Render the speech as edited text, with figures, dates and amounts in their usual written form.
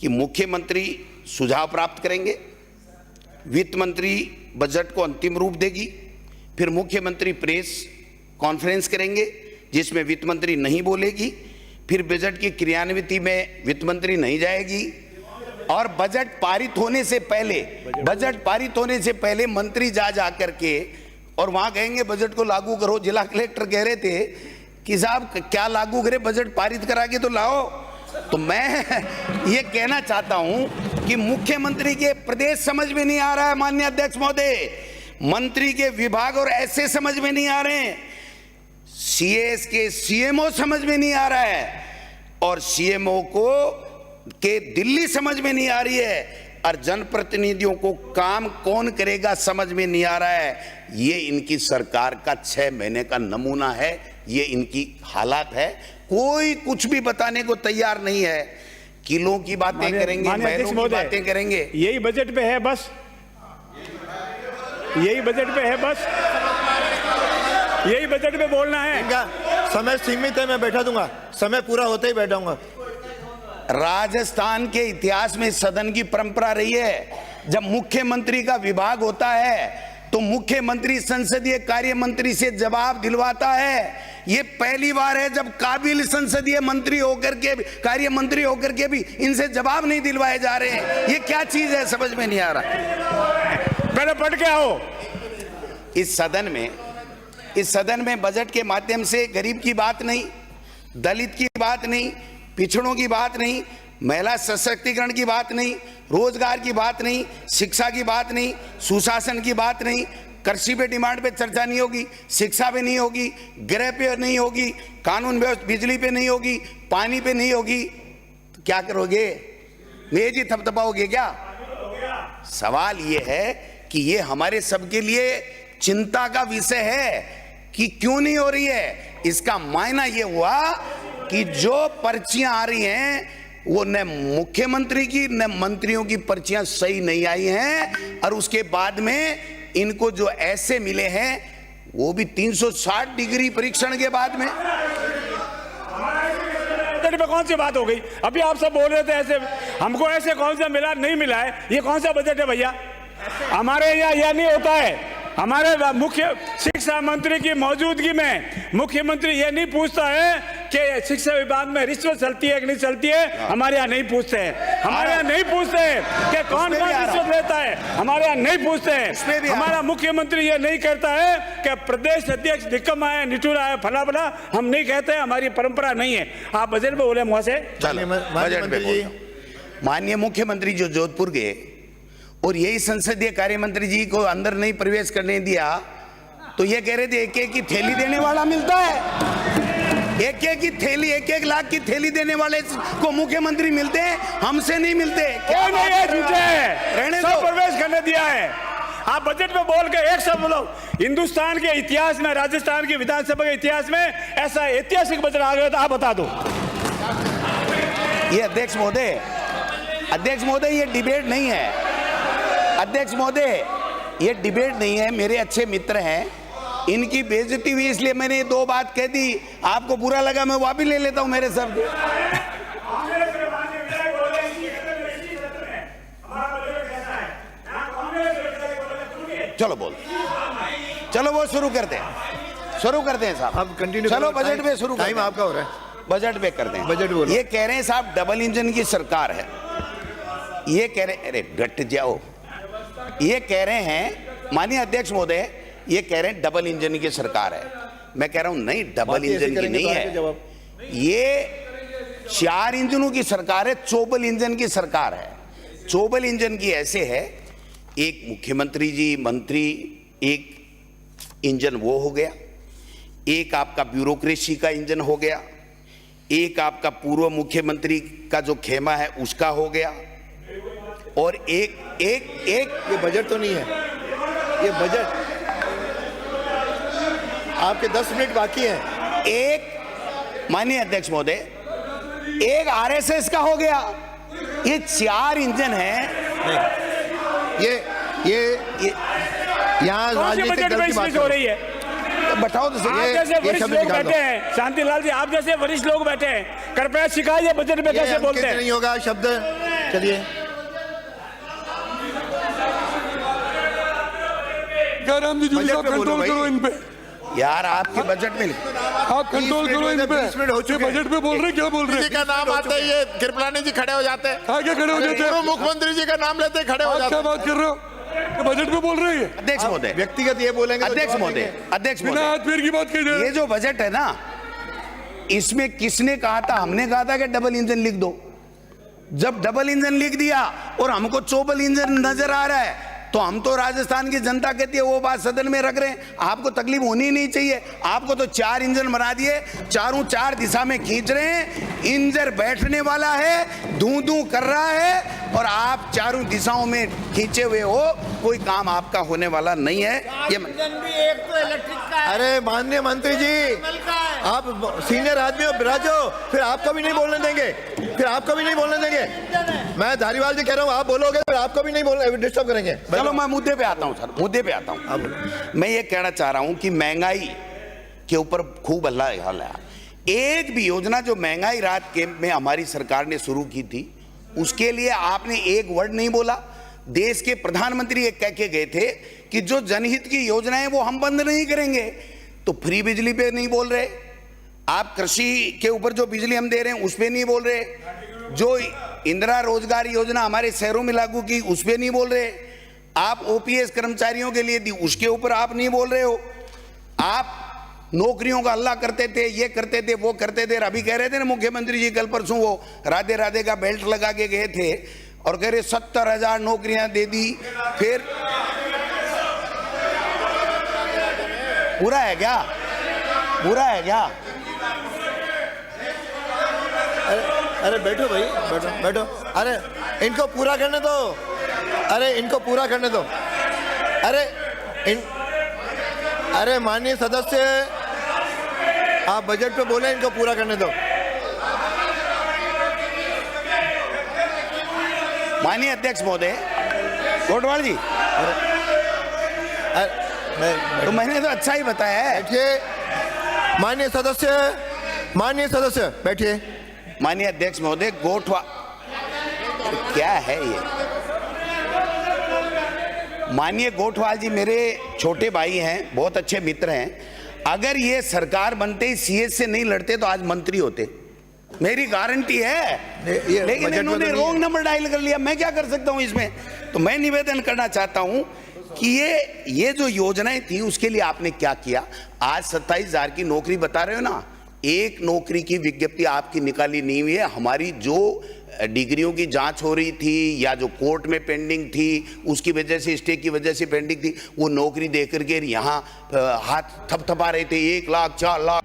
कि मुख्यमंत्री सुझाव प्राप्त करेंगे, वित्त मंत्री बजट को अंतिम रूप देगी, फिर मुख्यमंत्री प्रेस कॉन्फ्रेंस करेंगे जिसमें वित्त मंत्री नहीं बोलेगी, फिर बजट की क्रियान्विति में वित्त मंत्री नहीं जाएगी, और बजट पारित होने से पहले मंत्री जा करके और वहां कहेंगे बजट को लागू करो। जिला कलेक्टर कह रहे थे कि साहब क्या लागू करे, बजट पारित करा के तो लाओ। तो मैं ये कहना चाहता हूं कि मुख्यमंत्री के प्रदेश समझ में नहीं आ रहा है माननीय अध्यक्ष महोदय, मंत्री के विभाग और ऐसे समझ में नहीं आ रहे हैं, सीएस के सीएमओ समझ में नहीं आ रहा है, और सीएमओ को के दिल्ली समझ में नहीं आ रही है, और जनप्रतिनिधियों को काम कौन करेगा समझ में नहीं आ रहा है। ये इनकी सरकार का 6 महीने का नमूना है, ये इनकी हालात है। कोई कुछ भी बताने को तैयार नहीं है, किलों की बातें करेंगे, महीनों की बातें करेंगे। यही बजट पे है बस, यही बजट पे है बस, यही बजट पे बोलना है। समय सीमित है, मैं बैठा दूंगा, समय पूरा होते ही बैठाऊंगा। राजस्थान के इतिहास में सदन की परंपरा रही है, जब मुख्यमंत्री का विभाग होता है तो मुख्यमंत्री संसदीय कार्य मंत्री से जवाब दिलवाता है। ये पहली बार है जब काबिल संसदीय मंत्री होकर के, कार्य मंत्री होकर के भी इनसे जवाब नहीं दिलवाए जा रहे हैं। ये क्या चीज है, समझ में नहीं आ रहा। पहले पढ़ के आओ। इस सदन में बजट के माध्यम से गरीब की बात नहीं, दलित की बात नहीं, पिछड़ों की बात नहीं, महिला सशक्तिकरण की बात नहीं, रोजगार की बात नहीं, शिक्षा की बात नहीं, सुशासन की बात नहीं, कृषि पे डिमांड पे चर्चा नहीं होगी, शिक्षा पे नहीं होगी, गृह पे नहीं होगी, कानून व्यवस्था, बिजली पे नहीं होगी, पानी पे नहीं होगी, तो क्या करोगे? मेज ही थपथपाओगे क्या? सवाल ये है कि ये हमारे सबके लिए चिंता का विषय है कि क्यों नहीं हो रही है। इसका मायना ये हुआ कि जो पर्चियां आ रही हैं वो न मुख्यमंत्री की न मंत्रियों की पर्चियां सही नहीं आई हैं, और उसके बाद में इनको जो ऐसे मिले हैं वो भी 360 डिग्री परीक्षण के बाद में। बजट में कौन सी बात हो गई? अभी आप सब बोल रहे थे ऐसे, हमको ऐसे कौन सा मिला, नहीं मिला है। ये कौन सा बजट है भैया? हमारे यहाँ यह नहीं होता है। हमारे मुख्य शिक्षा मंत्री की मौजूदगी में मुख्यमंत्री ये नहीं पूछता है कि शिक्षा विभाग में रिश्वत चलती है कि नहीं चलती है। हमारे यहाँ नहीं पूछते हैं, हमारे यहाँ नहीं पूछते हैं कि कौन कौन रिश्वत लेता है, हमारे यहाँ नहीं पूछते हैं। हमारा मुख्यमंत्री ये नहीं कहता है कि प्रदेश अध्यक्ष निकम्मा है, निठुरा है, फला फला, हम नहीं कहते हैं, हमारी परंपरा नहीं है। आप बजट में बोले मुँह से। माननीय मुख्यमंत्री जो जोधपुर गए और यही संसदीय कार्य मंत्री जी को अंदर नहीं प्रवेश करने दिया, तो ये कह रहे थे एक एक की थैली देने वाला मिलता है, एक एक की थैली, 1-1 लाख की थैली देने वाले को मुख्यमंत्री मिलते हैं, हमसे नहीं मिलते। क्या नहीं है, झूठे हैं, रहने दो, प्रवेश करने दिया है। आप बजट में बोल के एक शब्द बोलो। हिंदुस्तान के इतिहास में, राजस्थान के विधानसभा के इतिहास में ऐसा ऐतिहासिक बजट आ गया, तो आप बता दो। ये अध्यक्ष महोदय ये डिबेट नहीं है। अध्यक्ष महोदय ये डिबेट नहीं है, मेरे अच्छे मित्र हैं, इनकी बेइज्जती हुई इसलिए मैंने ये 2 बात कह दी। आपको बुरा लगा, मैं वापस ले लेता हूं मेरे शब्द। चलो बोल, चलो वो शुरू करते हैं साहब। अब कंटिन्यू चलो बजट पे शुरू, टाइम आपका हो रहा है, बजट पे करते हैं। बजट बोलो। ये कह रहे हैं साहब डबल इंजन की सरकार है, ये कह रहे, अरे घट जाओ, ये कह रहे हैं माननीय अध्यक्ष महोदय, ये कह रहे हैं डबल इंजन की सरकार है। मैं कह रहा हूं नहीं, डबल इंजन की नहीं है, ये 4 इंजनों की सरकार है, चोबल इंजन की सरकार है। चोबल इंजन की ऐसे है, एक मुख्यमंत्री जी, मंत्री, एक इंजन वो हो गया, एक आपका ब्यूरोक्रेसी का इंजन हो गया, एक आपका पूर्व मुख्यमंत्री का जो खेमा है उसका हो गया, और एक ये बजट तो नहीं है, ये बजट आपके 10 मिनट बाकी हैं। एक माननीय अध्यक्ष महोदय, एक आरएसएस का हो गया। ये 4 इंजन है। ये यहाँ राजनीतिक दल की बात हो रही है, बताओ तो सही। आप जैसे वरिष्ठ लोग बैठे हैं, शांतिलाल जी, आप जैसे वरिष्ठ लोग बैठे हैं, कृपया सिखाइए बजट में कैसे बोलते हैं। नहीं होगा शब्द चलिए क्या राम जी बजट साहब पे बोलो कंट्रोल भाई। करो इन पे, यार आपके बजट में आप कंट्रोल करो इन पे। 20 मिनट हो चुके ये बजट पे बोल रहे हैं, क्या बोल रहे जी हैं? का नाम आते ही ये कृपलानी जी खड़े हो जाते हैं। आगे खड़े हो जाते पूर्व हैं। मुख्यमंत्री जी का नाम लेते ही खड़े हो आप जाते क्या हैं। बात कर रहे हो? ये बजट पे बोल रहे हैं ये? अध्यक्ष महोदय, व्यक्तिगत ये बोलेंगे तो अध्यक्ष जवाब महोदय, देंगे। अध्यक्ष बिना महोदय, हाथ पैर की बात कर ये जो बजट है ना, इसमें किसने कहा था? हमने कहा था कि डबल इंजन लिख दो। जब डबल इंजन लिख दिया और हमको चौबल इंजन नजर आ रहा है, तो हम तो राजस्थान की जनता कहती है वो बात सदन में रख रहे हैं। आपको तकलीफ होनी ही नहीं चाहिए। आपको तो 4 इंजन बना दिए, चारों 4 दिशा में खींच रहे हैं। इंजन बैठने वाला है, धू धू कर रहा है, और आप चारों दिशाओं में खींचे हुए हो। कोई काम आपका होने वाला नहीं है। ये इंजन भी एक तो इलेक्ट्रिक का है, अरे माननीय मंत्री जी, कल का है। आप सीनियर आदमी हो, बिराजो, फिर आपको भी नहीं बोलने देंगे, फिर आपको भी नहीं बोलने देंगे। मैं धारीवाल जी कह रहा हूँ, आप बोलोगे फिर आपको भी नहीं बोलने, डिस्टर्ब करेंगे। चलो मैं मुद्दे पे आता हूं सर, मुद्दे पे आता हूं। मैं ये कहना चाह रहा हूं कि महंगाई के ऊपर खूब हल्ला है। एक भी योजना जो महंगाई राहत कैंप में हमारी सरकार ने शुरू की थी, उसके लिए आपने एक वर्ड नहीं बोला। देश के प्रधानमंत्री ये कह के गए थे कि जो जनहित की योजनाएं वो हम बंद नहीं करेंगे। तो फ्री बिजली पे नहीं बोल रहे आप, कृषि के ऊपर जो बिजली हम दे रहे हैं उस पे नहीं बोल रहे, जो इंदिरा रोजगार योजना हमारे शहरों में लागू की उस पे नहीं बोल रहे, आप ओपीएस कर्मचारियों के लिए दी उसके ऊपर आप नहीं बोल रहे हो। आप नौकरियों का हल्ला करते थे, ये करते थे, वो करते थे। अभी कह रहे थे ना मुख्यमंत्री जी, कल परसों वो राधे राधे का बेल्ट लगा के गए थे और कह रहे 70,000 नौकरियां दे दी। फिर पूरा है क्या? पूरा है क्या? अरे बैठो भाई, बैठो बैठो। अरे इनको पूरा करने दो, अरे इनको पूरा करने दो। अरे माननीय सदस्य, आप बजट पे बोले, इनको पूरा करने दो। माननीय अध्यक्ष महोदय, कोटवाल जी, तो मैंने तो अच्छा ही बताया है। बैठिए माननीय सदस्य बैठिए। माननीय अध्यक्ष महोदय, गोठवा क्या है ये? माननीय गोठवाल जी मेरे छोटे भाई हैं, बहुत अच्छे मित्र हैं। अगर ये सरकार बनते ही सीएस से नहीं लड़ते तो आज मंत्री होते, मेरी गारंटी है। ये लेकिन बजट में इन्होंने तो नहीं रॉन्ग नंबर डायल कर लिया, मैं क्या कर सकता हूं इसमें? तो मैं निवेदन करना चाहता हूं कि ये जो योजनाएं थी उसके लिए आपने क्या किया। आज 27,000 की नौकरी बता रहे हो ना, एक नौकरी की विज्ञप्ति आपकी निकाली नहीं हुई है। हमारी जो डिग्रियों की जांच हो रही थी या जो कोर्ट में पेंडिंग थी, उसकी वजह से, स्टे की वजह से पेंडिंग थी, वो नौकरी देकर के यहाँ हाथ थपथपा रहे थे। 1 लाख 4 लाख